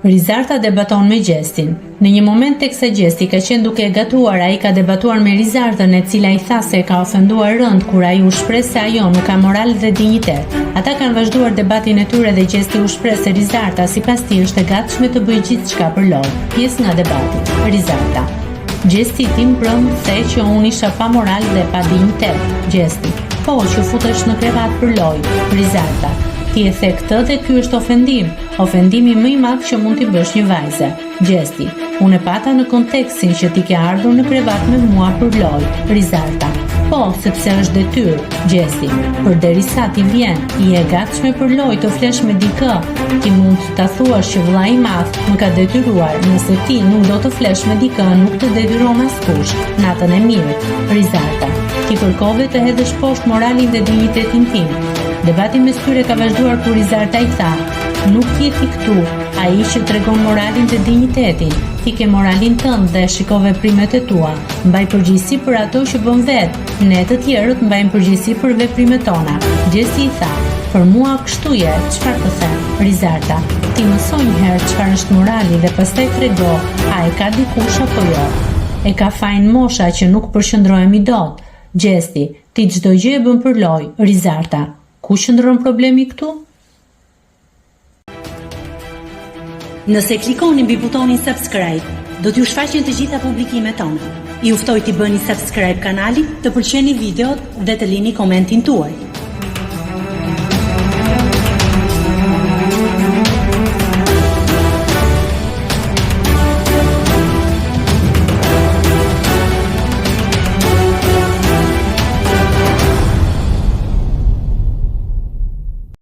Rizarta debaton me Gjestin. Në një moment teksa Gjesti ka qenë duke e gatuar, ai ka debatuar me Rizartën, e cila i tha se e ka ofenduar rënd kur ai u shpreh se ajo nuk ka moral dhe dinjitet. Ata kanë vazhduar debatin e tyre dhe Gjesti u shpreh se Rizarta sipas tij është e gatshme të bëjë gjithçka për lojë. Pjesë nga debati. Rizarta: Gjesti tim prëm the që unë isha pa moral dhe pa dinjitet. Gjesti: Po, që futesh në krevat për lojë. Rizarta: Ti e the këtë dhe ky është ofendimi më i madh që mund t'i bësh një vajze. Gjesti: Unë e pata në kontekstin që ti ke ardhur në krevat me mua për lojë. Rizarta: Po, sepse është detyrë. Gjesti: Përderisa ti vjen, i e gatshme për lojë të flesh me dikë, ti mund ta thuash që vllai i madh më ka detyruar. Nëse ti nuk do të flesh me dikë, nuk të detyron askush. Natën e mirë. Rizarta: Ti kërkove të hedhësh poshtë moralin dhe dinjitetin tim. Debati mes tyre ka vazhduar kur Rizarta i tha: Nuk je ti këtu, ai që tregon moralin dhe dinjitetin. Ti ke moralin tënd dhe shiko veprimet e tua. Mbaj përgjegjësi për ato që bën vet. Ne të tjerët mbajmë përgjegjësi për veprimet tona. Gjesti i tha: Për mua kështu je, çfarë të them? Rizarta: Ti mësoj një herë çfarë është morali dhe pastaj trego, a e ka dikush apo jo? E ka fajin mosha që nuk përqendrohemi dot. Gjesti: Ti çdo gjë e bën për lojë. Rizarta: Ku qëndron problemi këtu? Nëse klikoni mbi butonin subscribe, do t'ju shfaqen të gjitha publikimet tona. Ju ftoj t'i bëni subscribe kanalit, të pëlqeni videot dhe të lini komentin tuaj.